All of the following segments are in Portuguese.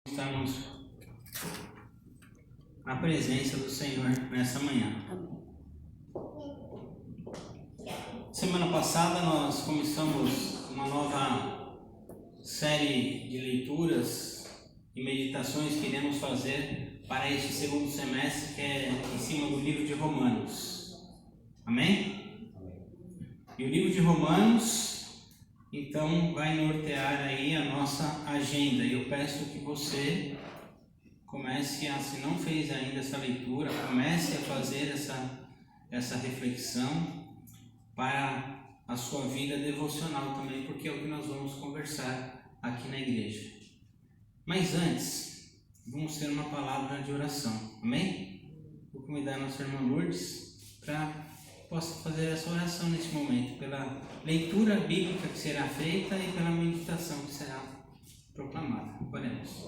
Estamos na presença do Senhor nessa manhã. Semana passada nós começamos uma nova série de leituras e meditações que iremos fazer para este segundo semestre, que é em cima do livro de Romanos. Amém? E o livro de Romanos, então, vai nortear aí a nossa agenda. E eu peço que você comece a, se não fez ainda essa leitura, comece a fazer essa reflexão para a sua vida devocional também, porque é o que nós vamos conversar aqui na igreja. Mas antes, vamos ter uma palavra de oração. Amém? Vou convidar a nossa irmã Lourdes para possa fazer essa oração neste momento, pela leitura bíblica que será feita e pela meditação que será proclamada. Oremos.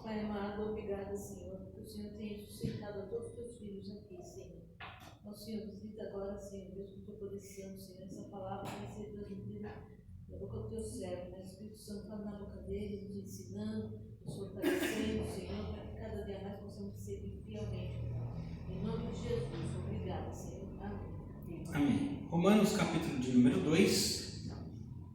Pai amado, obrigada, Senhor, porque o Senhor tem sustentado a todos os teus filhos aqui, Senhor. Ó Senhor, visita agora, Senhor, Deus, com o teu poder santo, Senhor, essa palavra vai ser transmitida na boca do teu servo, né? O Espírito Santo fala na boca dele, nos ensinando, nos fortalecendo, Senhor, para que cada dia mais possamos servir fielmente. Em nome de Jesus, obrigada, Senhor. Amém. Amém. Romanos capítulo de número 2,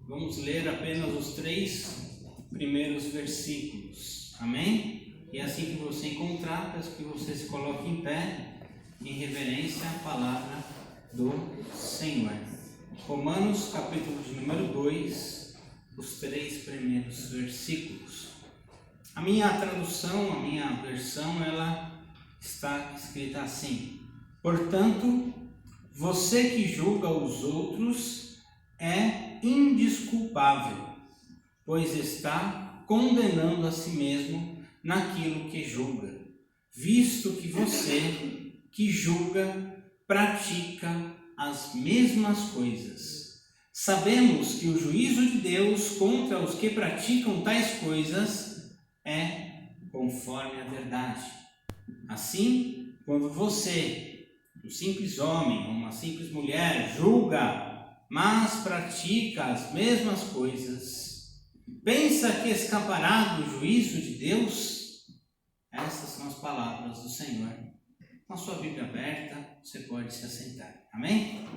vamos ler apenas os 3 primeiros versículos. Amém? E assim que você encontrar, peço que você se coloque em pé, em reverência à palavra do Senhor. Romanos capítulo de número 2, os 3 primeiros versículos. A minha tradução, a minha versão, ela está escrita assim: portanto, você que julga os outros é indesculpável, pois está condenando a si mesmo naquilo que julga, visto que você que julga pratica as mesmas coisas. Sabemos que o juízo de Deus contra os que praticam tais coisas é conforme a verdade. Assim, quando você, um simples homem ou uma simples mulher, julga, mas pratica as mesmas coisas, pensa que escapará do juízo de Deus? Essas são as palavras do Senhor. Com a sua Bíblia aberta, você pode se assentar. Amém?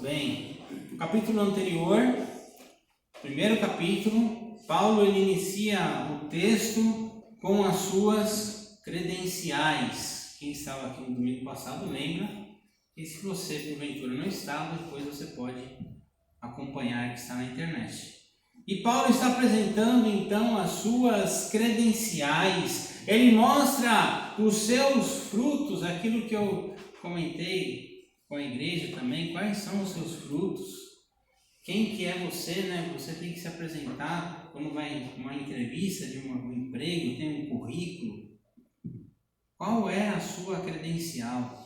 Bem, no capítulo anterior, primeiro capítulo, Paulo ele inicia o texto com as suas credenciais. Quem estava aqui no domingo passado lembra, e se você porventura não estava, depois você pode acompanhar que está na internet. E Paulo está apresentando então as suas credenciais, ele mostra os seus frutos, aquilo que eu comentei com a igreja também, quais são os seus frutos, quem que é você, né? Você tem que se apresentar quando vai uma entrevista de um emprego, tem um currículo. Qual é a sua credencial?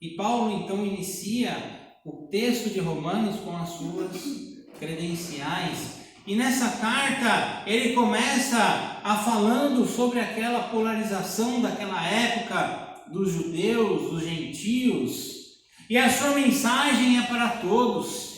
E Paulo então inicia o texto de Romanos com as suas credenciais. E nessa carta ele começa a falando sobre aquela polarização daquela época dos judeus, dos gentios. E a sua mensagem é para todos.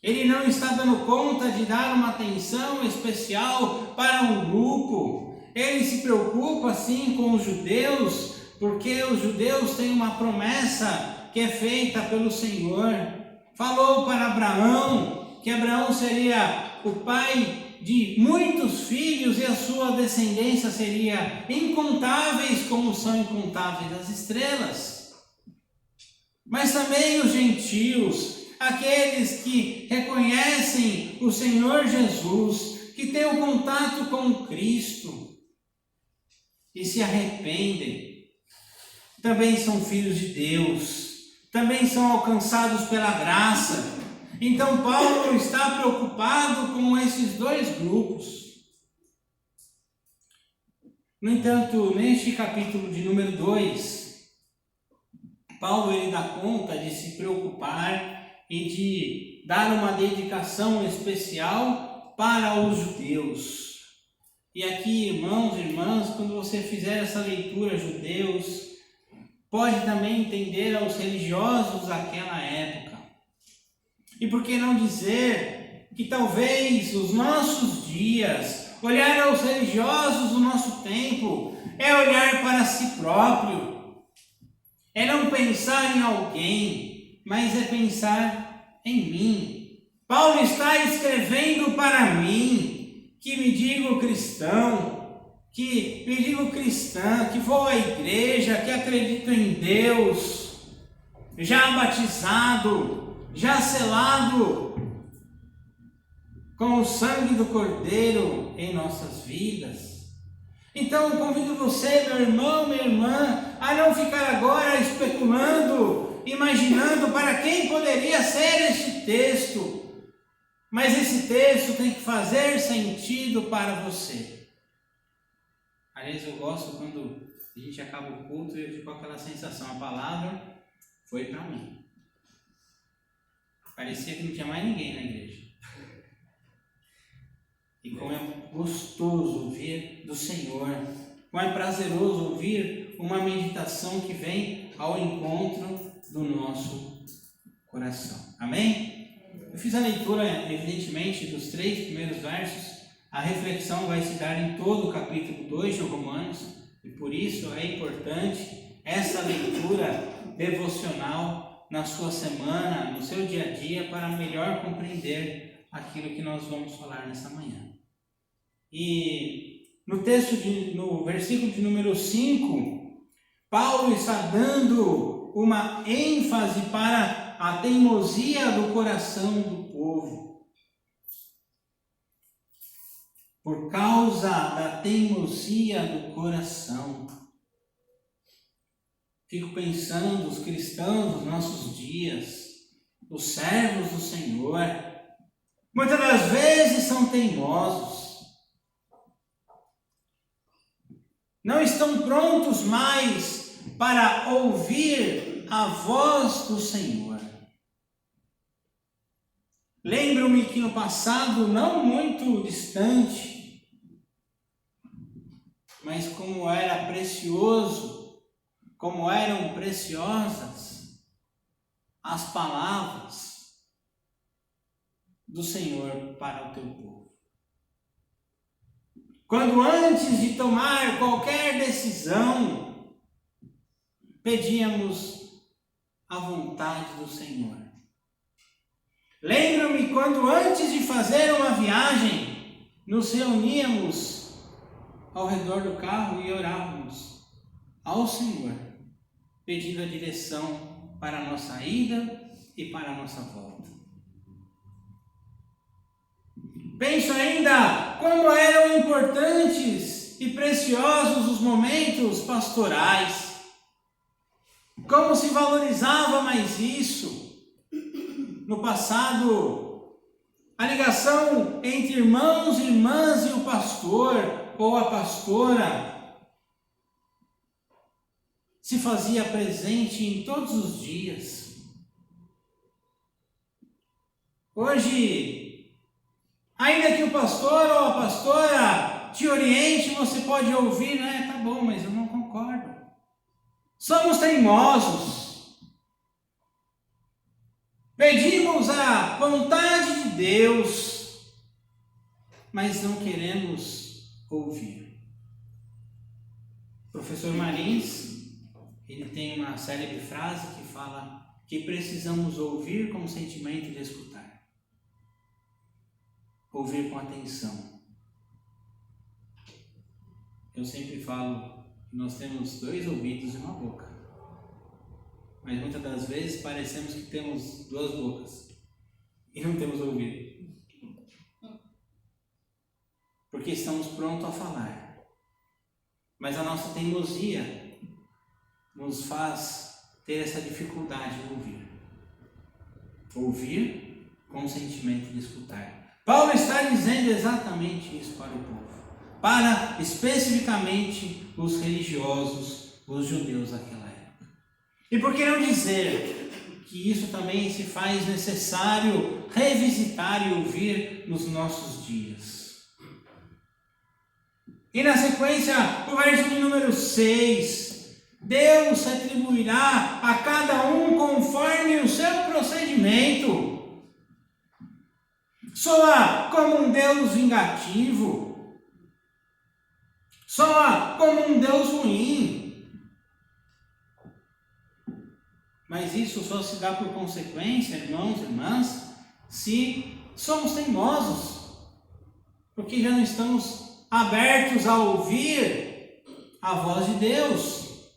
Ele não está dando conta de dar uma atenção especial para um grupo. Ele se preocupa sim com os judeus, porque os judeus têm uma promessa que é feita pelo Senhor. Falou para Abraão que Abraão seria o pai de muitos filhos e a sua descendência seria incontáveis como são incontáveis as estrelas. Mas também os gentios, aqueles que reconhecem o Senhor Jesus, que têm o contato com Cristo e se arrependem, também são filhos de Deus, também são alcançados pela graça. Então Paulo está preocupado com esses dois grupos. No entanto, neste capítulo de número 2, Paulo ele dá conta de se preocupar e de dar uma dedicação especial para os judeus. E aqui, irmãos e irmãs, quando você fizer essa leitura, judeus, pode também entender aos religiosos daquela época. E por que não dizer que talvez os nossos dias, olhar aos religiosos do nosso tempo, é olhar para si próprio, é não pensar em alguém, mas é pensar em mim. Paulo está escrevendo para mim, que me digo cristão, que me digo cristã, que vou à igreja, que acredito em Deus, já batizado, já selado com o sangue do Cordeiro em nossas vidas. Então eu convido você, meu irmão, minha irmã, a não ficar agora especulando, imaginando para quem poderia ser este texto. Mas esse texto tem que fazer sentido para você. Aliás, eu gosto quando a gente acaba o culto e eu fico com aquela sensação, a palavra foi para mim. Parecia que não tinha mais ninguém na igreja. E como é gostoso ouvir do Senhor, como é prazeroso ouvir uma meditação que vem ao encontro do nosso coração. Amém? Eu fiz a leitura, evidentemente, dos 3 primeiros versos. A reflexão vai se dar em todo o capítulo 2 de Romanos, e por isso é importante essa leitura devocional na sua semana, no seu dia a dia, para melhor compreender aquilo que nós vamos falar nessa manhã. E no texto, no versículo de número 5, Paulo está dando uma ênfase para a teimosia do coração do povo. Por causa da teimosia do coração. Fico pensando, os cristãos dos nossos dias, os servos do Senhor, muitas das vezes são teimosos. Não estão prontos mais para ouvir a voz do Senhor. Lembro-me que no passado, não muito distante, mas como era precioso, como eram preciosas as palavras do Senhor para o teu povo. Quando antes de tomar qualquer decisão, pedíamos a vontade do Senhor. Lembro-me quando antes de fazer uma viagem, nos reuníamos ao redor do carro e orávamos ao Senhor, pedindo a direção para a nossa ida e para a nossa volta. Penso ainda como eram importantes e preciosos os momentos pastorais, como se valorizava mais isso. No passado, a ligação entre irmãos e irmãs e o pastor ou a pastora se fazia presente em todos os dias. Hoje, ainda que o pastor ou a pastora te oriente, você pode ouvir, né? Tá bom, mas eu não concordo. Somos teimosos. Pedimos a vontade de Deus, mas não queremos ouvir. O professor Marins, ele tem uma célebre frase que fala que precisamos ouvir com o sentimento de escutar. Ouvir com atenção. Eu sempre falo que nós temos 2 ouvidos e uma boca. Mas muitas das vezes parecemos que temos 2 bocas e não temos ouvido. Porque estamos prontos a falar. Mas a nossa teimosia nos faz ter essa dificuldade de ouvir. Ouvir com o sentimento de escutar. Paulo está dizendo exatamente isso para o povo. Para especificamente os religiosos, os judeus daquela época. E por que não dizer que isso também se faz necessário revisitar e ouvir nos nossos dias? E na sequência, o verso de número 6, Deus atribuirá a cada um conforme o seu procedimento. Soa como um Deus vingativo, soa como um Deus ruim. Mas isso só se dá por consequência, irmãos e irmãs, se somos teimosos, porque já não estamos abertos a ouvir a voz de Deus.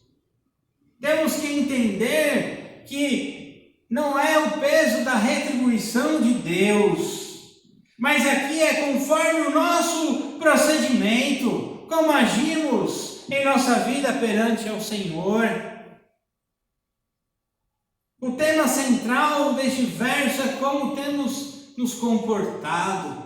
Temos que entender que não é o peso da retribuição de Deus, mas aqui é conforme o nosso procedimento, como agimos em nossa vida perante ao Senhor. O tema central deste verso é como temos nos comportado.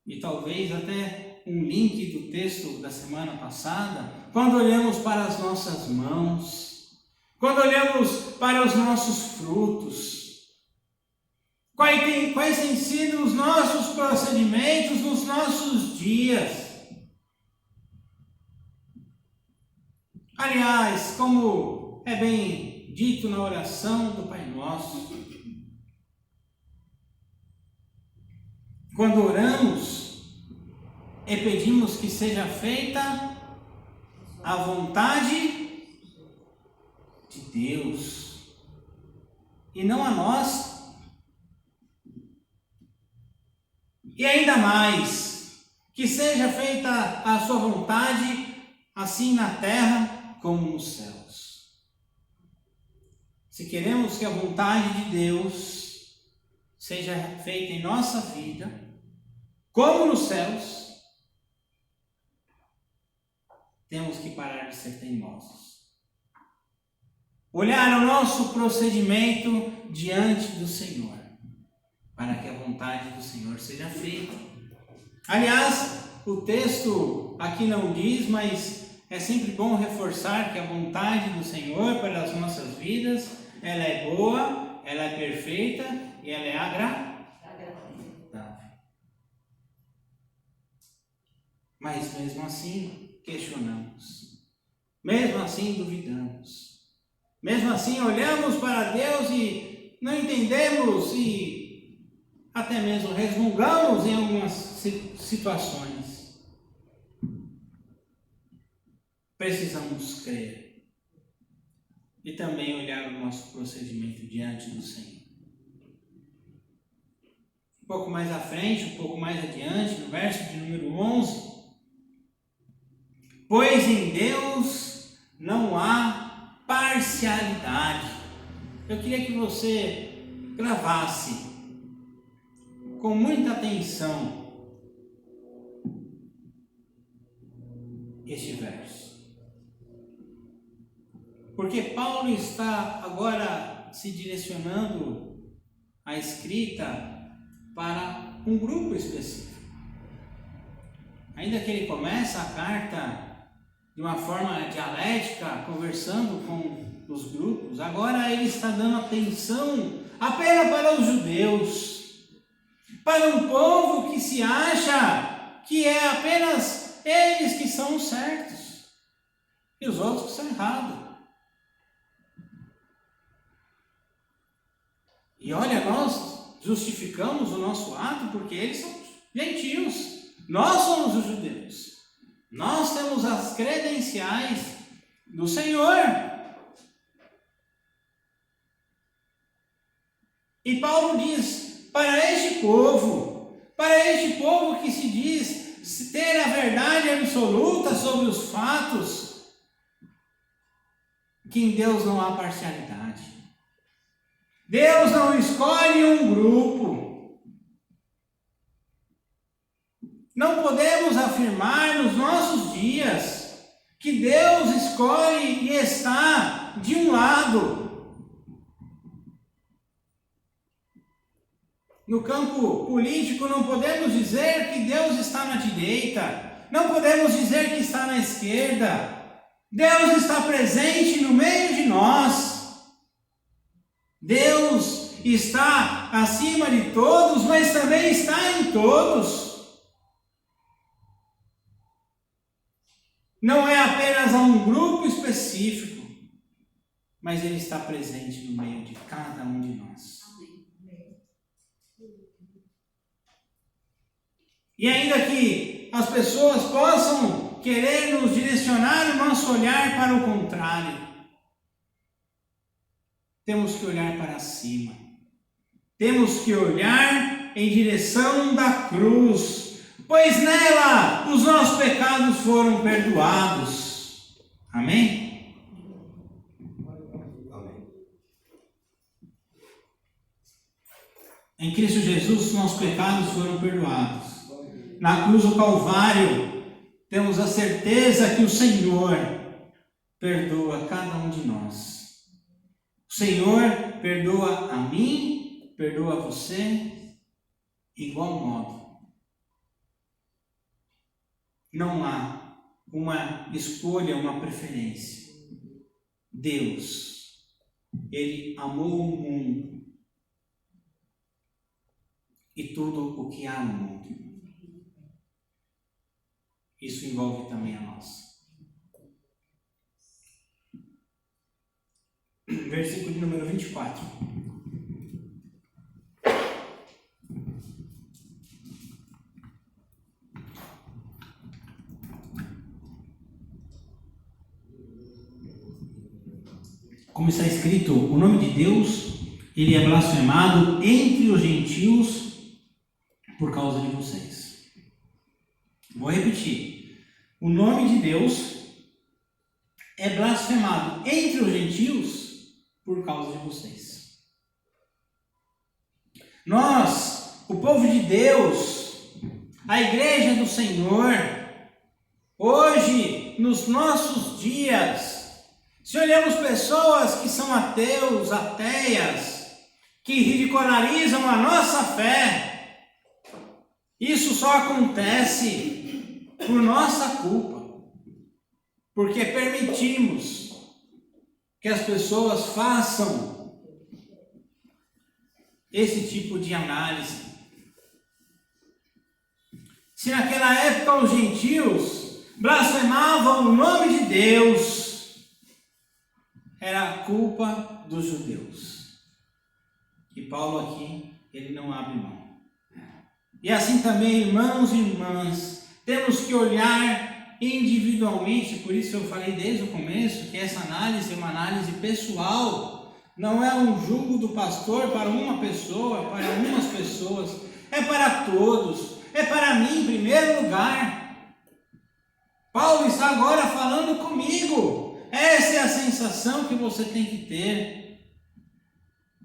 E talvez até um link do texto da semana passada, quando olhamos para as nossas mãos, quando olhamos para os nossos frutos, quais têm sido os nossos procedimentos nos nossos dias. Aliás, como é bem dito na oração do Pai Nosso, quando oramos e pedimos que seja feita a vontade de Deus e não a nós. E ainda mais, que seja feita a sua vontade, assim na terra como nos céus. Se queremos que a vontade de Deus seja feita em nossa vida, como nos céus, temos que parar de ser teimosos. Olhar o nosso procedimento diante do Senhor, para que a vontade do Senhor seja feita. Aliás, o texto aqui não diz, mas é sempre bom reforçar que a vontade do Senhor para as nossas vidas, ela é boa, ela é perfeita e ela é agradável. Mas mesmo assim questionamos, mesmo assim duvidamos, mesmo assim olhamos para Deus e não entendemos e até mesmo resmungamos em algumas situações. Precisamos crer e também olhar o nosso procedimento diante do Senhor. Um pouco mais à frente, um pouco mais adiante, no verso de número 11, pois em Deus não há parcialidade. Eu queria que você gravasse com muita atenção este verso. Porque Paulo está agora se direcionando a escrita para um grupo específico. Ainda que ele começa a carta de uma forma dialética, conversando com os grupos, agora ele está dando atenção apenas para os judeus, para um povo que se acha que é apenas eles que são certos e os outros que são errados. E olha, nós justificamos o nosso ato porque eles são gentios, nós somos os judeus. Nós temos as credenciais do Senhor. E Paulo diz, para este povo que se diz ter a verdade absoluta sobre os fatos, que em Deus não há parcialidade. Deus não escolhe um grupo. Não podemos afirmar nos nossos dias que Deus escolhe e está de um lado. No campo político, não podemos dizer que Deus está na direita, não podemos dizer que está na esquerda. Deus está presente no meio de nós. Deus está acima de todos, mas também está em todos. Não é apenas a um grupo específico, mas Ele está presente no meio de cada um de nós. E ainda que as pessoas possam querer nos direcionar o nosso olhar para o contrário. Temos que olhar para cima. Temos que olhar em direção da cruz, pois nela os nossos pecados foram perdoados. Amém? Amém. Em Cristo Jesus, os nossos pecados foram perdoados. Na cruz do Calvário, temos a certeza que o Senhor perdoa cada um de nós. O Senhor perdoa a mim, perdoa a você, igual modo. Não há uma escolha, uma preferência. Deus, Ele amou o mundo e tudo o que há no mundo. Isso envolve também a nós. Versículo de número 24. Como está escrito, o nome de Deus, ele é blasfemado entre os gentios por causa de vocês. Vou repetir. O nome de Deus é blasfemado entre os gentios por causa de vocês. Nós, o povo de Deus, a igreja do Senhor, hoje, nos nossos dias, se olhamos pessoas que são ateus, ateias, que ridicularizam a nossa fé, isso só acontece por nossa culpa, porque permitimos que as pessoas façam esse tipo de análise. Se naquela época os gentios blasfemavam o nome de Deus, era culpa dos judeus. E Paulo aqui, ele não abre mão. E assim também, irmãos e irmãs, temos que olhar individualmente, por isso eu falei desde o começo que essa análise é uma análise pessoal, não é um julgo do pastor para uma pessoa, para algumas pessoas, é para todos, é para mim em primeiro lugar. Paulo está agora falando comigo, essa é a sensação que você tem que ter.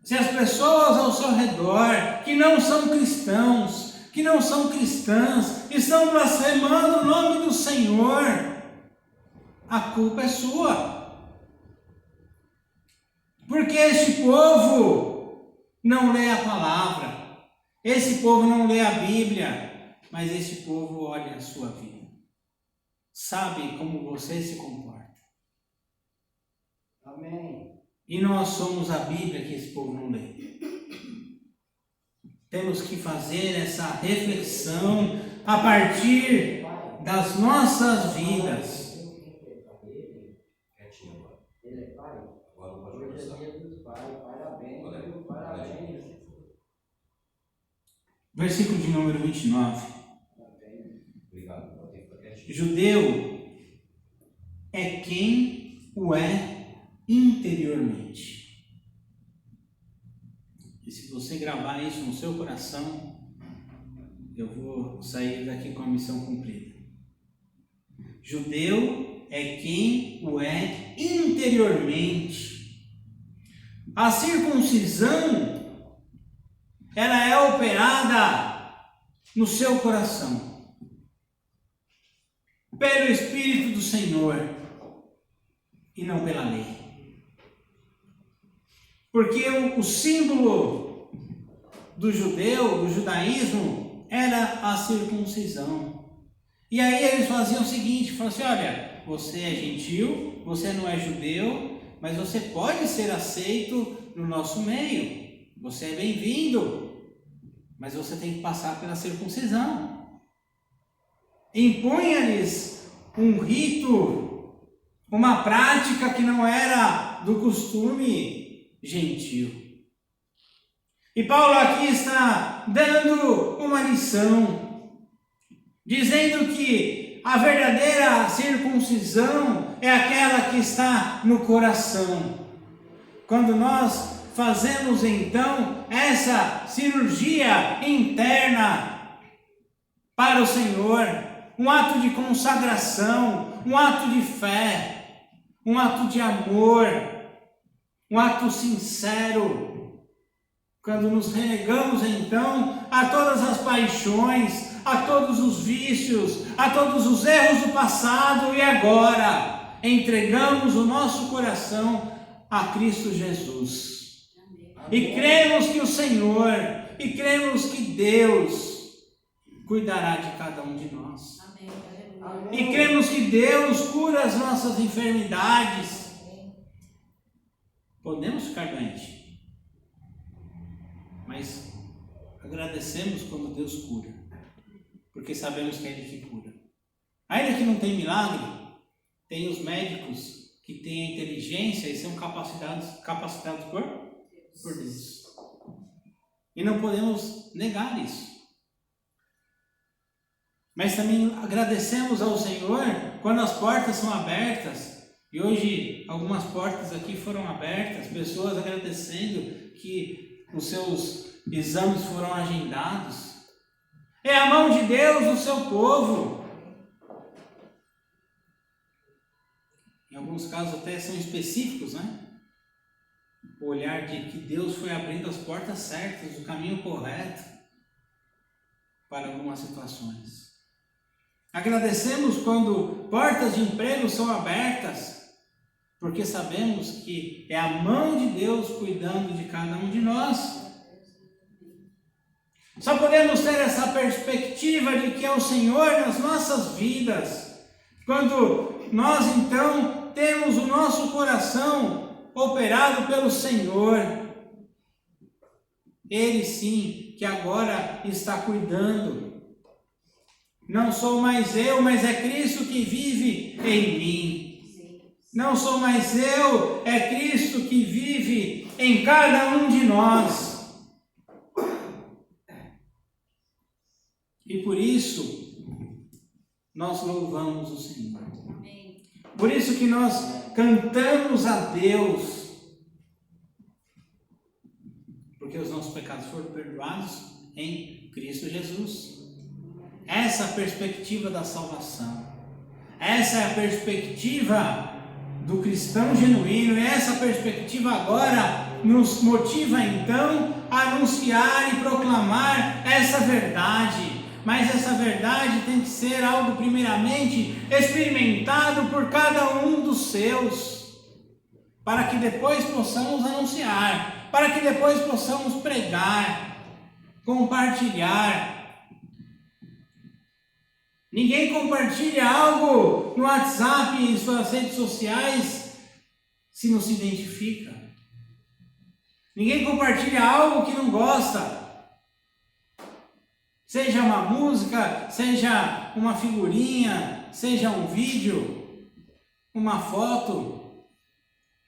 Se as pessoas ao seu redor, que não são cristãos, que não são cristãs, estão blasfemando o nome do Senhor, a culpa é sua. Porque este povo não lê a palavra, esse povo não lê a Bíblia, mas esse povo olha a sua vida, sabe como você se comporta. Amém. E nós somos a Bíblia que esse povo não lê. Temos que fazer essa reflexão a partir das nossas vidas. Ele é pai. Hoje é dia dos pais. Parabéns. Versículo de número 29. Obrigado. Judeu é quem o é interiormente. E se você gravar isso no seu coração, eu vou sair daqui com a missão cumprida. Judeu é quem o é interiormente. A circuncisão, ela é operada no seu coração, pelo Espírito do Senhor, e não pela lei. Porque o símbolo do judeu, do judaísmo, era a circuncisão. E aí eles faziam o seguinte, falavam assim, olha, você é gentil, você não é judeu, mas você pode ser aceito no nosso meio, você é bem-vindo, mas você tem que passar pela circuncisão. Impunha-lhes um rito, uma prática que não era do costume gentil. E Paulo aqui está dando uma lição, dizendo que a verdadeira circuncisão é aquela que está no coração. Quando nós fazemos então essa cirurgia interna para o Senhor, um ato de consagração, um ato de fé, um ato de amor, um ato sincero, quando nos renegamos então a todas as paixões, a todos os vícios, a todos os erros do passado e agora entregamos o nosso coração a Cristo Jesus. E cremos que o Senhor, e cremos que Deus cuidará de cada um de nós. E cremos que Deus cura as nossas enfermidades. Podemos ficar doentes, mas agradecemos quando Deus cura, porque sabemos que é Ele que cura. Ainda que não tem milagre, tem os médicos que têm a inteligência e são capacitados por Deus. E não podemos negar isso. Mas também agradecemos ao Senhor quando as portas são abertas. E hoje algumas portas aqui foram abertas, pessoas agradecendo que os seus exames foram agendados. É a mão de Deus no seu povo. Em alguns casos até são específicos, né? O olhar de que Deus foi abrindo as portas certas, o caminho correto para algumas situações. Agradecemos quando portas de emprego são abertas, porque sabemos que é a mão de Deus cuidando de cada um de nós. Só podemos ter essa perspectiva de que é o Senhor nas nossas vidas, quando nós então temos o nosso coração operado pelo Senhor. Ele sim, que agora está cuidando. Não sou mais eu, mas é Cristo que vive em mim. Não sou mais eu, é Cristo que vive em cada um de nós. E por isso, nós louvamos o Senhor. Por isso que nós cantamos a Deus. Porque os nossos pecados foram perdoados em Cristo Jesus. Essa é a perspectiva da salvação. Essa é a perspectiva do cristão genuíno. E essa perspectiva agora nos motiva então a anunciar e proclamar essa verdade. Mas essa verdade tem que ser algo primeiramente experimentado por cada um dos seus, para que depois possamos anunciar, para que depois possamos pregar, compartilhar. Ninguém compartilha algo no WhatsApp e em suas redes sociais se não se identifica. Ninguém compartilha algo que não gosta. Seja uma música, seja uma figurinha, seja um vídeo, uma foto.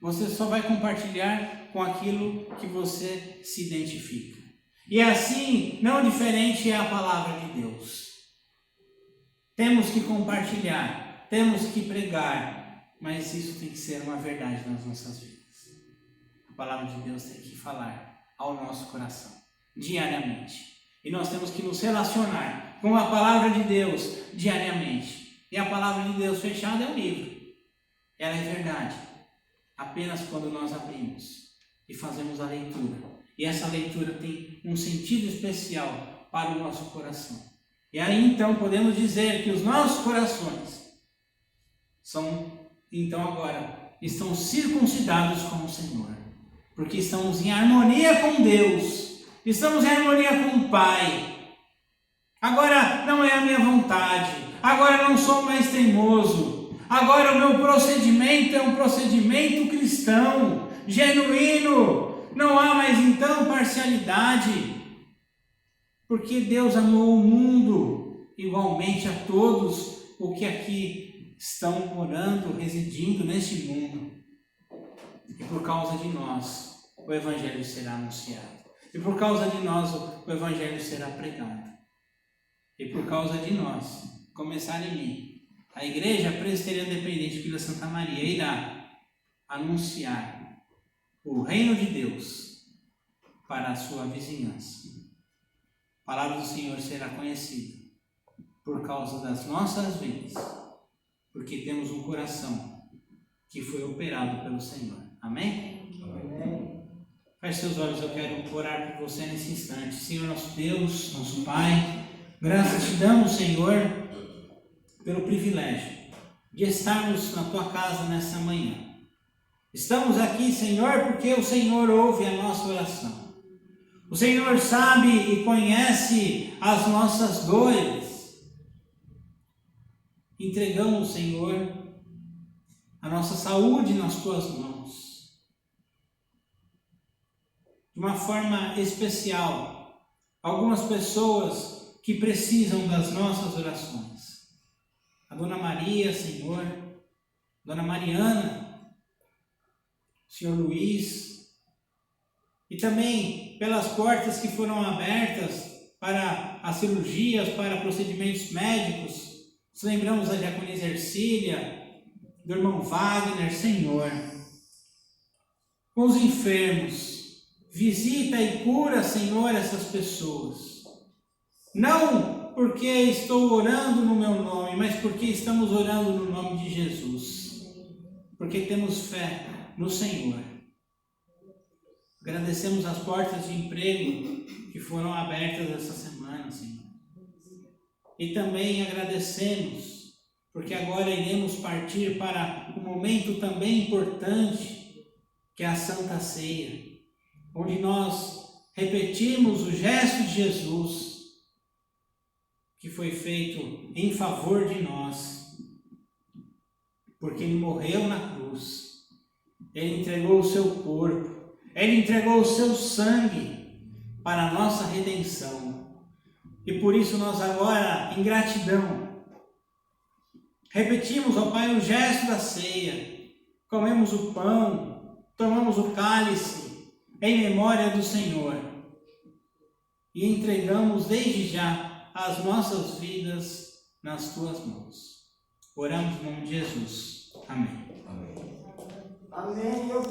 Você só vai compartilhar com aquilo que você se identifica. E assim, não diferente é a palavra de Deus. Temos que compartilhar, temos que pregar, mas isso tem que ser uma verdade nas nossas vidas. A palavra de Deus tem que falar ao nosso coração, diariamente. E nós temos que nos relacionar com a palavra de Deus diariamente. E a palavra de Deus fechada é o livro. Ela é verdade. Apenas quando nós abrimos e fazemos a leitura. E essa leitura tem um sentido especial para o nosso coração. E aí então podemos dizer que os nossos corações estão circuncidados com o Senhor, porque estamos em harmonia com Deus, estamos em harmonia com o Pai. Agora não é a minha vontade, agora não sou mais teimoso, agora o meu procedimento é um procedimento cristão, genuíno, não há mais então parcialidade. Porque Deus amou o mundo igualmente a todos os que aqui estão morando, residindo neste mundo. E por causa de nós, o Evangelho será anunciado. E por causa de nós, o Evangelho será pregado. E por causa de nós, começar em mim, A Igreja Presbiteriana Independente de Vila Santa Maria irá anunciar o reino de Deus para a sua vizinhança. A palavra do Senhor será conhecida por causa das nossas vidas, porque temos um coração que foi operado pelo Senhor. Amém? Amém. Feche seus olhos, eu quero orar por você nesse instante. Senhor nosso Deus, nosso Pai, graças te damos, Senhor, pelo privilégio de estarmos na Tua casa nessa manhã. Estamos aqui, Senhor, porque o Senhor ouve a nossa oração. O Senhor sabe e conhece as nossas dores. Entregamos, Senhor, a nossa saúde nas Tuas mãos. De uma forma especial, algumas pessoas que precisam das nossas orações. A Dona Maria, Senhor, Dona Mariana, Senhor Luiz, e também pelas portas que foram abertas para as cirurgias, para procedimentos médicos. Nos lembramos da diaconisa Ercília, do irmão Wagner, Senhor. Com os enfermos, visita e cura, Senhor, essas pessoas. Não porque estou orando no meu nome, mas porque estamos orando no nome de Jesus. Porque temos fé no Senhor. Agradecemos as portas de emprego que foram abertas essa semana, Senhor. E também agradecemos, porque agora iremos partir para um momento também importante, que é a Santa Ceia, onde nós repetimos o gesto de Jesus, que foi feito em favor de nós, porque Ele morreu na cruz, Ele entregou o seu corpo, Ele entregou o seu sangue para a nossa redenção. E por isso nós agora, em gratidão, repetimos, ó Pai, o gesto da ceia. Comemos o pão, tomamos o cálice em memória do Senhor. E entregamos desde já as nossas vidas nas Tuas mãos. Oramos em nome de Jesus. Amém. Amém.